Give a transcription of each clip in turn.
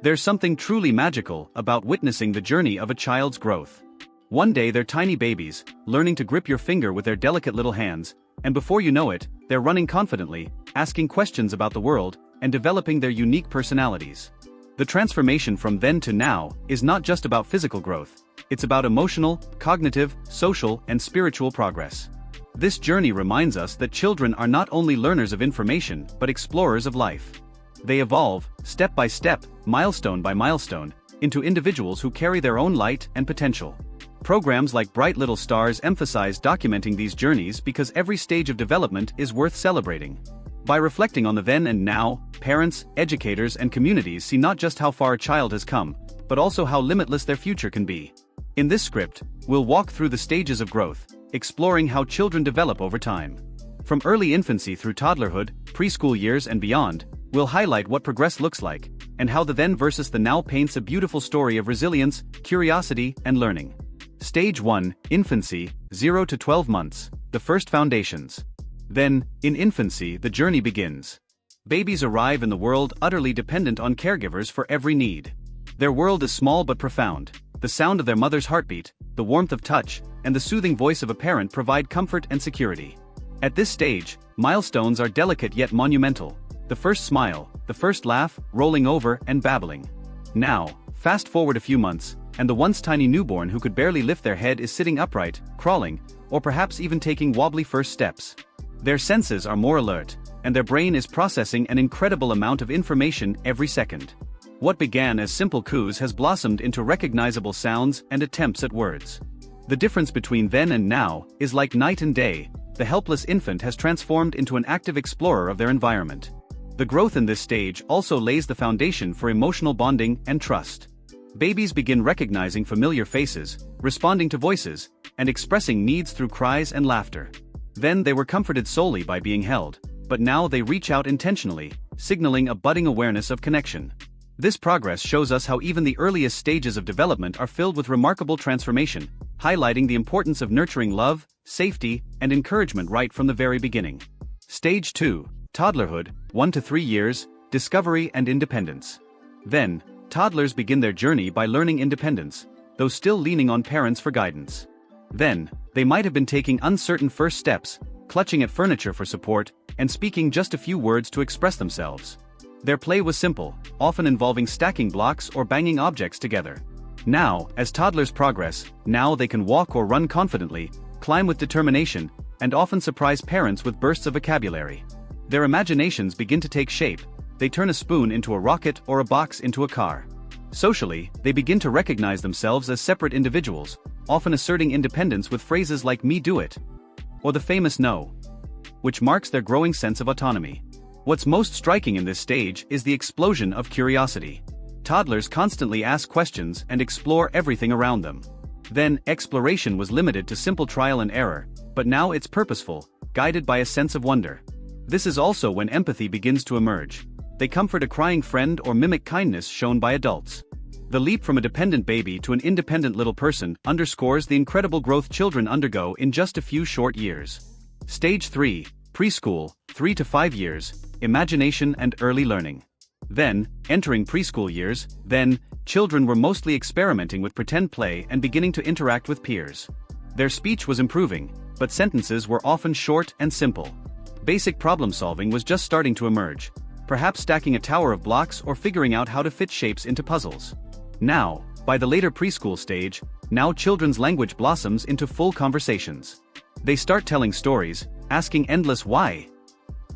There's something truly magical about witnessing the journey of a child's growth. One day they're tiny babies, learning to grip your finger with their delicate little hands, and before you know it, they're running confidently, asking questions about the world, and developing their unique personalities. The transformation from then to now is not just about physical growth, it's about emotional, cognitive, social, and spiritual progress. This journey reminds us that children are not only learners of information but explorers of life. They evolve, step by step, milestone by milestone, into individuals who carry their own light and potential. Programs like Bright Little Stars emphasize documenting these journeys because every stage of development is worth celebrating. By reflecting on the then and now, parents, educators, and communities see not just how far a child has come, but also how limitless their future can be. In this script, we'll walk through the stages of growth, exploring how children develop over time. From early infancy through toddlerhood, preschool years, and beyond, we'll highlight what progress looks like, and how the then versus the now paints a beautiful story of resilience, curiosity, and learning. Stage 1, Infancy, 0 to 12 months, the first foundations. Then, in infancy, the journey begins. Babies arrive in the world utterly dependent on caregivers for every need. Their world is small but profound. The sound of their mother's heartbeat, the warmth of touch, and the soothing voice of a parent provide comfort and security. At this stage, milestones are delicate yet monumental. The first smile, the first laugh, rolling over and babbling. Now, fast forward a few months, and the once tiny newborn who could barely lift their head is sitting upright, crawling, or perhaps even taking wobbly first steps. Their senses are more alert, and their brain is processing an incredible amount of information every second. What began as simple coos has blossomed into recognizable sounds and attempts at words. The difference between then and now is like night and day. The helpless infant has transformed into an active explorer of their environment. The growth in this stage also lays the foundation for emotional bonding and trust. Babies begin recognizing familiar faces, responding to voices, and expressing needs through cries and laughter. Then they were comforted solely by being held, but now they reach out intentionally, signaling a budding awareness of connection. This progress shows us how even the earliest stages of development are filled with remarkable transformation, highlighting the importance of nurturing love, safety, and encouragement right from the very beginning. Stage 2, Toddlerhood, 1 to 3 years, Discovery and Independence. Then, toddlers begin their journey by learning independence, though still leaning on parents for guidance. Then, they might have been taking uncertain first steps, clutching at furniture for support, and speaking just a few words to express themselves. Their play was simple, often involving stacking blocks or banging objects together. Now, as toddlers progress, now they can walk or run confidently, climb with determination, and often surprise parents with bursts of vocabulary. Their imaginations begin to take shape. They turn a spoon into a rocket or a box into a car. Socially, they begin to recognize themselves as separate individuals, often asserting independence with phrases like "me do it," or the famous "no," which marks their growing sense of autonomy. What's most striking in this stage is the explosion of curiosity. Toddlers constantly ask questions and explore everything around them. Then, exploration was limited to simple trial and error, but now it's purposeful, guided by a sense of wonder. This is also when empathy begins to emerge. They comfort a crying friend or mimic kindness shown by adults. The leap from a dependent baby to an independent little person underscores the incredible growth children undergo in just a few short years. Stage 3, Preschool, 3 to 5 years, Imagination and Early Learning. Then, entering preschool years, children were mostly experimenting with pretend play and beginning to interact with peers. Their speech was improving, but sentences were often short and simple. Basic problem solving was just starting to emerge, perhaps stacking a tower of blocks or figuring out how to fit shapes into puzzles. Now, by the later preschool stage, children's language blossoms into full conversations. They start telling stories, asking endless why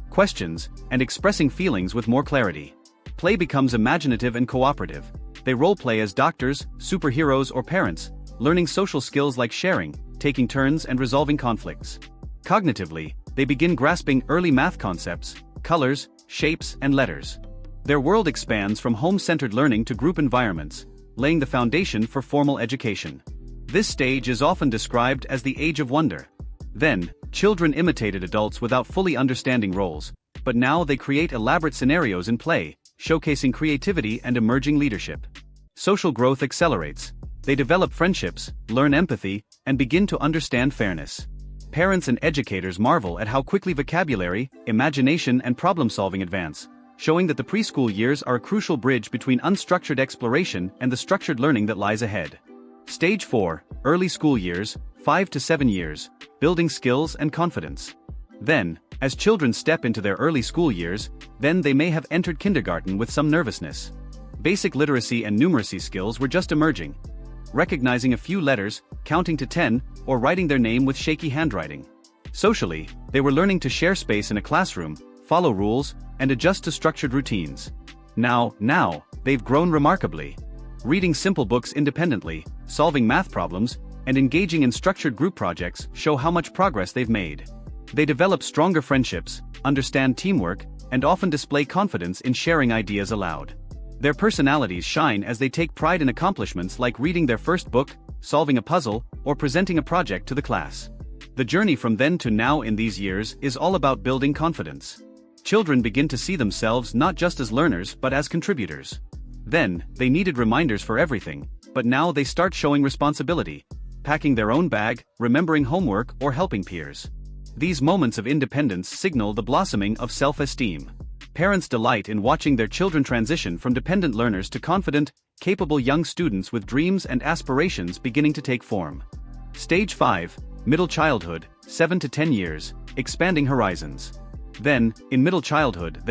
questions, and expressing feelings with more clarity. Play becomes imaginative and cooperative. They role-play as doctors, superheroes, or parents, learning social skills like sharing, taking turns, and resolving conflicts. Cognitively, they begin grasping early math concepts, colors, shapes, and letters. Their world expands from home-centered learning to group environments, laying the foundation for formal education. This stage is often described as the age of wonder. Then, children imitated adults without fully understanding roles, but now they create elaborate scenarios in play, showcasing creativity and emerging leadership. Social growth accelerates. They develop friendships, learn empathy, and begin to understand fairness. Parents and educators marvel at how quickly vocabulary, imagination, and problem-solving advance, showing that the preschool years are a crucial bridge between unstructured exploration and the structured learning that lies ahead. Stage 4, early school years, 5 to 7 years, building skills and confidence. Then, as children step into their early school years, then they may have entered kindergarten with some nervousness. Basic literacy and numeracy skills were just emerging. Recognizing a few letters, counting to 10, or writing their name with shaky handwriting. Socially, they were learning to share space in a classroom, follow rules, and adjust to structured routines. Now, they've grown remarkably. Reading simple books independently, solving math problems, and engaging in structured group projects show how much progress they've made. They develop stronger friendships, understand teamwork, and often display confidence in sharing ideas aloud. Their personalities shine as they take pride in accomplishments like reading their first book, solving a puzzle, or presenting a project to the class. The journey from then to now in these years is all about building confidence. Children begin to see themselves not just as learners but as contributors. Then, they needed reminders for everything, but now they start showing responsibility, packing their own bag, remembering homework, or helping peers. These moments of independence signal the blossoming of self-esteem. Parents delight in watching their children transition from dependent learners to confident, capable young students with dreams and aspirations beginning to take form. Stage 5, middle childhood, 7 to 10 years, expanding horizons. Then, in middle childhood,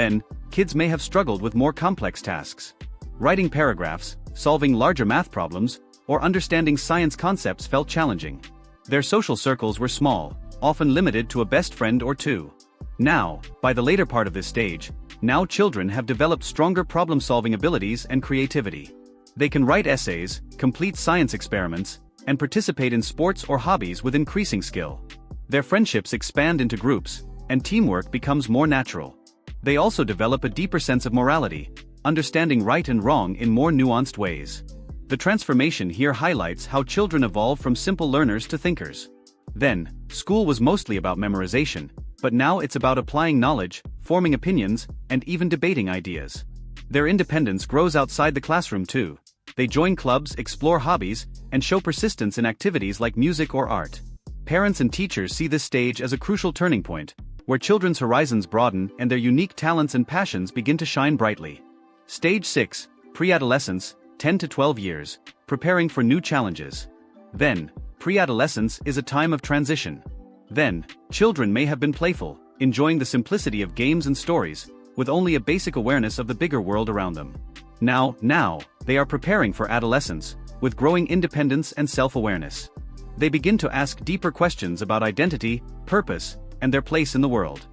kids may have struggled with more complex tasks. Writing paragraphs, solving larger math problems, or understanding science concepts felt challenging. Their social circles were small, often limited to a best friend or two. Now, by the later part of this stage, now children have developed stronger problem-solving abilities and creativity. They can write essays, complete science experiments, and participate in sports or hobbies with increasing skill. Their friendships expand into groups, and teamwork becomes more natural. They also develop a deeper sense of morality, understanding right and wrong in more nuanced ways. The transformation here highlights how children evolve from simple learners to thinkers. Then, school was mostly about memorization, but now it's about applying knowledge, forming opinions, and even debating ideas. Their independence grows outside the classroom too. They join clubs, explore hobbies, and show persistence in activities like music or art. Parents and teachers see this stage as a crucial turning point, where children's horizons broaden and their unique talents and passions begin to shine brightly. Stage 6, pre-adolescence, 10 to 12 years, preparing for new challenges. Then, pre-adolescence is a time of transition. Then, children may have been playful, enjoying the simplicity of games and stories, with only a basic awareness of the bigger world around them. Now, they are preparing for adolescence, with growing independence and self-awareness. They begin to ask deeper questions about identity, purpose, and their place in the world.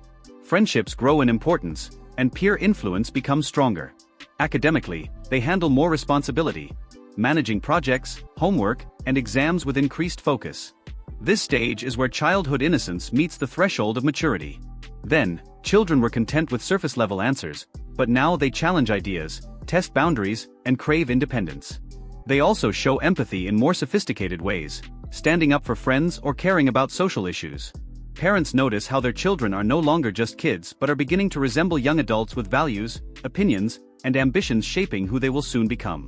Friendships grow in importance, and peer influence becomes stronger. Academically, they handle more responsibility, managing projects, homework, and exams with increased focus. This stage is where childhood innocence meets the threshold of maturity. Then, children were content with surface-level answers, but now they challenge ideas, test boundaries, and crave independence. They also show empathy in more sophisticated ways, standing up for friends or caring about social issues. Parents notice how their children are no longer just kids but are beginning to resemble young adults with values, opinions, and ambitions shaping who they will soon become.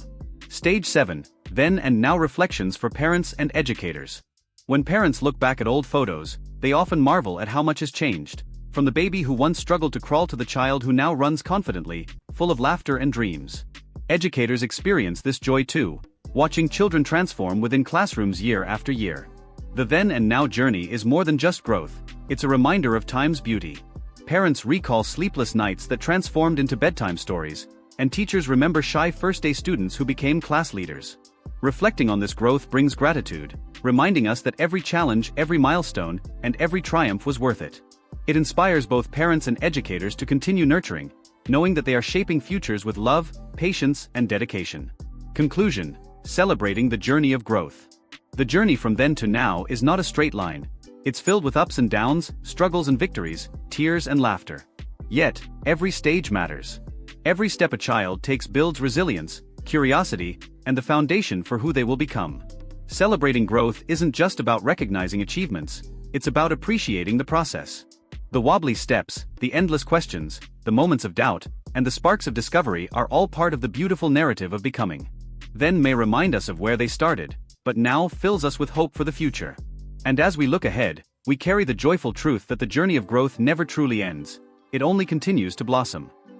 Stage 7, then and now reflections for parents and educators. When parents look back at old photos, they often marvel at how much has changed, from the baby who once struggled to crawl to the child who now runs confidently, full of laughter and dreams. Educators experience this joy too, watching children transform within classrooms year after year. The then and now journey is more than just growth, it's a reminder of time's beauty. Parents recall sleepless nights that transformed into bedtime stories, and teachers remember shy first-day students who became class leaders. Reflecting on this growth brings gratitude, reminding us that every challenge, every milestone, and every triumph was worth it. It inspires both parents and educators to continue nurturing, knowing that they are shaping futures with love, patience, and dedication. Conclusion: celebrating the journey of growth. The journey from then to now is not a straight line. It's filled with ups and downs, struggles and victories, tears and laughter. Yet, every stage matters. Every step a child takes builds resilience, curiosity, and the foundation for who they will become. Celebrating growth isn't just about recognizing achievements, it's about appreciating the process. The wobbly steps, the endless questions, the moments of doubt, and the sparks of discovery are all part of the beautiful narrative of becoming. Then may remind us of where they started, but now fills us with hope for the future. And as we look ahead, we carry the joyful truth that the journey of growth never truly ends, it only continues to blossom.